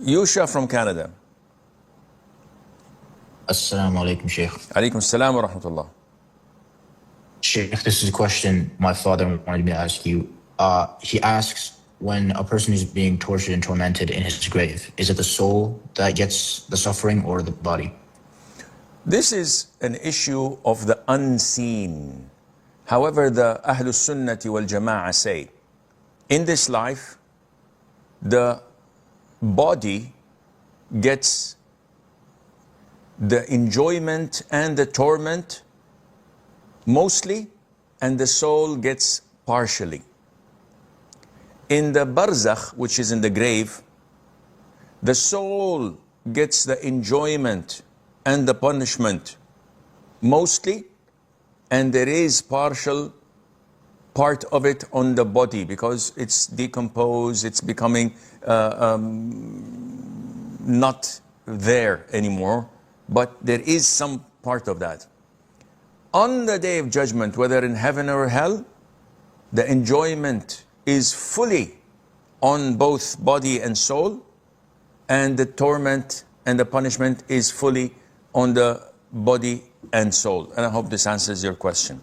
Yusha from Canada. Assalamu alaikum, Sheikh. Alaikum assalam wa rahmatullah. Sheikh, this is a question my father wanted me to ask you. He asks, when a person is being tortured and tormented in his grave, is it the soul that gets the suffering or the body? This is an issue of the unseen. However, the Ahlus Sunnati wal Jama'ah say, in this life, the body gets the enjoyment and the torment mostly, and the soul gets partially. In the Barzakh, which is in the grave, the soul gets the enjoyment and the punishment mostly, and there is partial part of it on the body because it's decomposed, it's becoming not there anymore, but there is some part of that. On the Day of Judgment, whether in heaven or hell, the enjoyment is fully on both body and soul, and the torment and the punishment is fully on the body and soul. And I hope this answers your question.